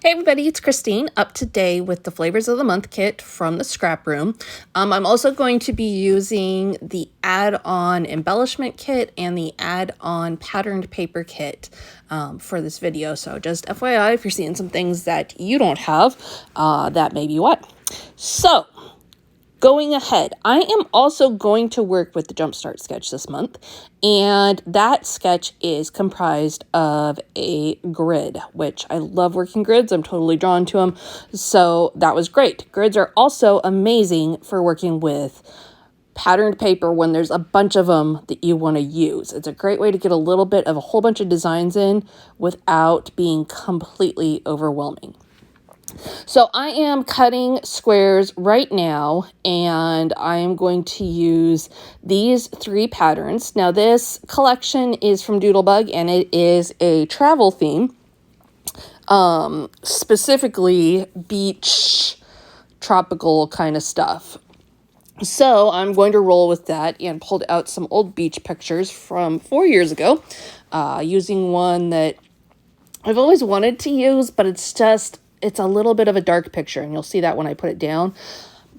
Hey everybody, it's Christine, up today with the Flavors of the Month kit from the Scrap Room. I'm also going to be using the add-on embellishment kit and the add-on patterned paper kit for this video. So just FYI, if you're seeing some things that you don't have, that may be what. So, going ahead, I am also going to work with the Jumpstart sketch this month, and that sketch is comprised of a grid, which I love working grids. I'm totally drawn to them, so that was great. Grids are also amazing for working with patterned paper when there's a bunch of them that you want to use. It's a great way to get a little bit of a whole bunch of designs in without being completely overwhelming. So I am cutting squares right now, and I am going to use these 3 patterns. Now this collection is from Doodlebug, and it is a travel theme, specifically beach, tropical kind of stuff. So I'm going to roll with that and pulled out some old beach pictures from 4 years ago, using one that I've always wanted to use, but it's a little bit of a dark picture, and you'll see that when I put it down.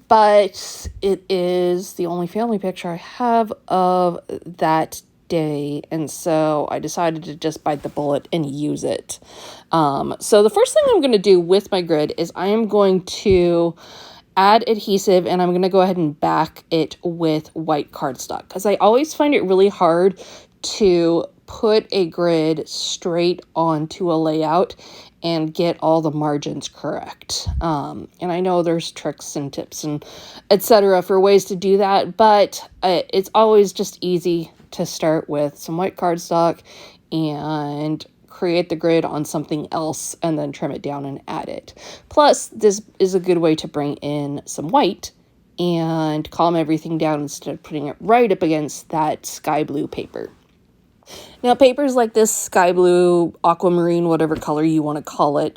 But it is the only family picture I have of that day, and so I decided to just bite the bullet and use it. So the first thing I'm going to do with my grid is I am going to add adhesive, and I'm going to go ahead and back it with white cardstock, because I always find it really hard to put a grid straight onto a layout and get all the margins correct. And I know there's tricks and tips and etc. for ways to do that, but it's always just easy to start with some white cardstock and create the grid on something else and then trim it down and add it. Plus, this is a good way to bring in some white and calm everything down instead of putting it right up against that sky blue paper. Now, papers like this sky blue, aquamarine, whatever color you want to call it,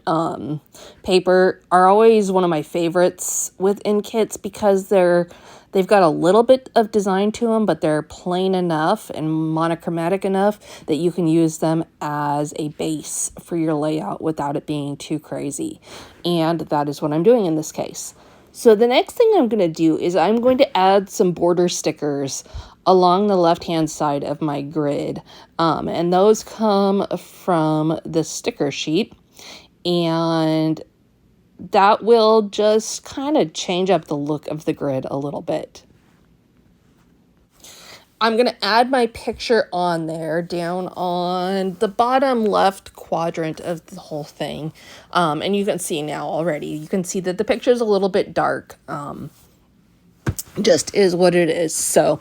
paper are always one of my favorites within kits, because they've got a little bit of design to them, but they're plain enough and monochromatic enough that you can use them as a base for your layout without it being too crazy. And that is what I'm doing in this case. So the next thing I'm going to do is I'm going to add some border stickers along the left-hand side of my grid. And those come from the sticker sheet. And that will just kind of change up the look of the grid a little bit. I'm going to add my picture on there down on the bottom left quadrant of the whole thing. And you can see now already, you can see that the picture is a little bit dark. Just is what it is. So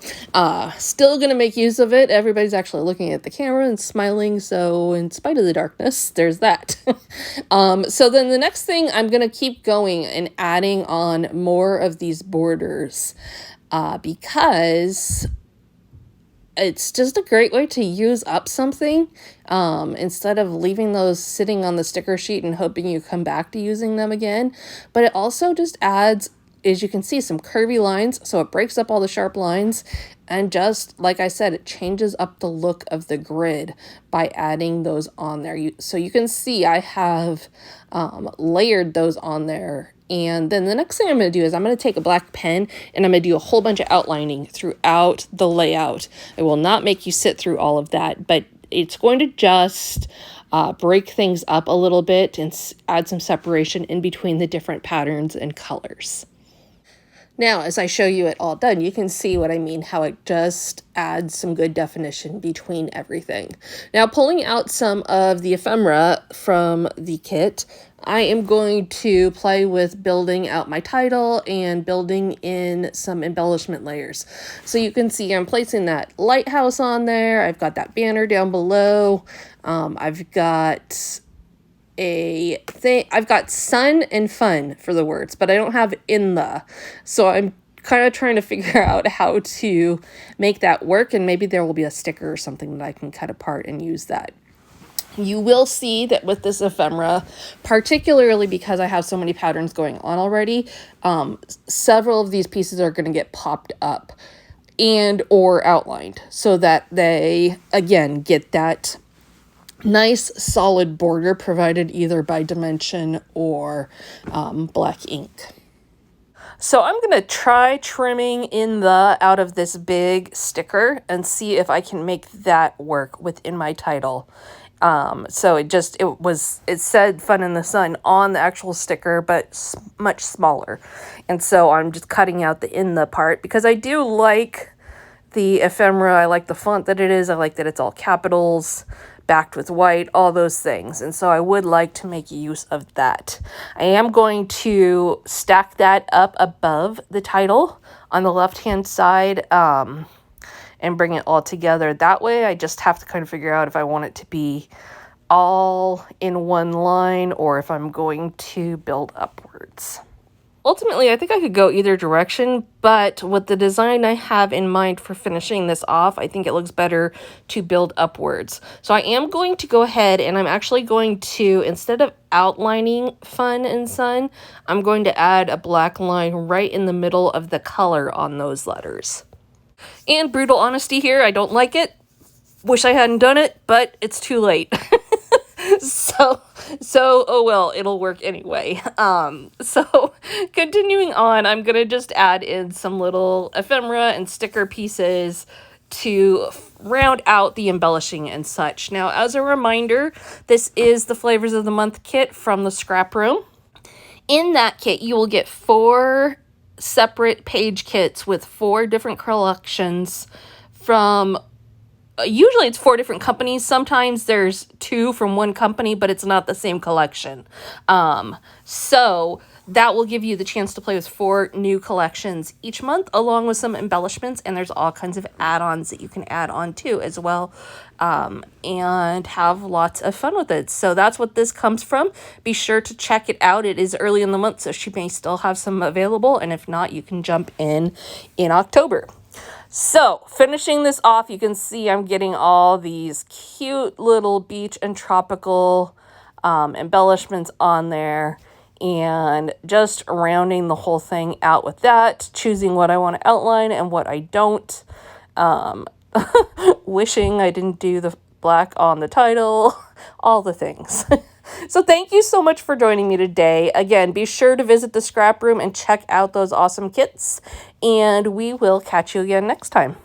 still going to make use of it. Everybody's actually looking at the camera and smiling. So in spite of the darkness, there's that. So then the next thing, I'm going to keep going and adding on more of these borders because it's just a great way to use up something instead of leaving those sitting on the sticker sheet and hoping you come back to using them again. But it also just adds, as you can see, some curvy lines, so it breaks up all the sharp lines, and just like I said, it changes up the look of the grid by adding those on there. So you can see I have layered those on there. And then the next thing I'm going to do is I'm going to take a black pen and I'm going to do a whole bunch of outlining throughout the layout. I will not make you sit through all of that, but it's going to just break things up a little bit and add some separation in between the different patterns and colors. Now, as I show you it all done, you can see what I mean, how it just adds some good definition between everything. Now, pulling out some of the ephemera from the kit, I am going to play with building out my title and building in some embellishment layers. So you can see I'm placing that lighthouse on there. I've got that banner down below. I've got I've got sun and fun for the words, but I don't have in the. So I'm kind of trying to figure out how to make that work, and maybe there will be a sticker or something that I can cut apart and use that. You will see that with this ephemera, particularly because I have so many patterns going on already, several of these pieces are going to get popped up and or outlined so that they, again, get that Nice solid border provided either by Dimension or black ink. So I'm going to try trimming in the out of this big sticker and see if I can make that work within my title. So it said Fun in the Sun on the actual sticker, but much smaller. And so I'm just cutting out the in the part because I do like the ephemera. I like the font that it is. I like that it's all capitals, backed with white, all those things. And so I would like to make use of that. I am going to stack that up above the title on the left-hand side and bring it all together. That way I just have to kind of figure out if I want it to be all in one line or if I'm going to build upwards. Ultimately, I think I could go either direction, but with the design I have in mind for finishing this off, I think it looks better to build upwards. So I am going to go ahead and I'm actually going to, instead of outlining Fun and Sun, I'm going to add a black line right in the middle of the color on those letters. And brutal honesty here, I don't like it. Wish I hadn't done it, but it's too late. So oh well, it'll work anyway. So continuing on, I'm gonna just add in some little ephemera and sticker pieces to round out the embellishing and such. Now, as a reminder, this is the Flavors of the Month kit from the Scrap Room. In that kit, you will get 4 separate page kits with 4 different collections from usually it's 4 different companies. Sometimes there's 2 from one company, but it's not the same collection. So that will give you the chance to play with 4 new collections each month, along with some embellishments. And there's all kinds of add-ons that you can add on too as well, and have lots of fun with it. So that's what this comes from. Be sure to check it out. It is early in the month, so she may still have some available. And if not, you can jump in October. So, finishing this off, you can see I'm getting all these cute little beach and tropical embellishments on there, and just rounding the whole thing out with that, choosing what I want to outline and what I don't. Wishing I didn't do the black on the title, all the things. So thank you so much for joining me today. Again, be sure to visit the Scrap Room and check out those awesome kits, and we will catch you again next time.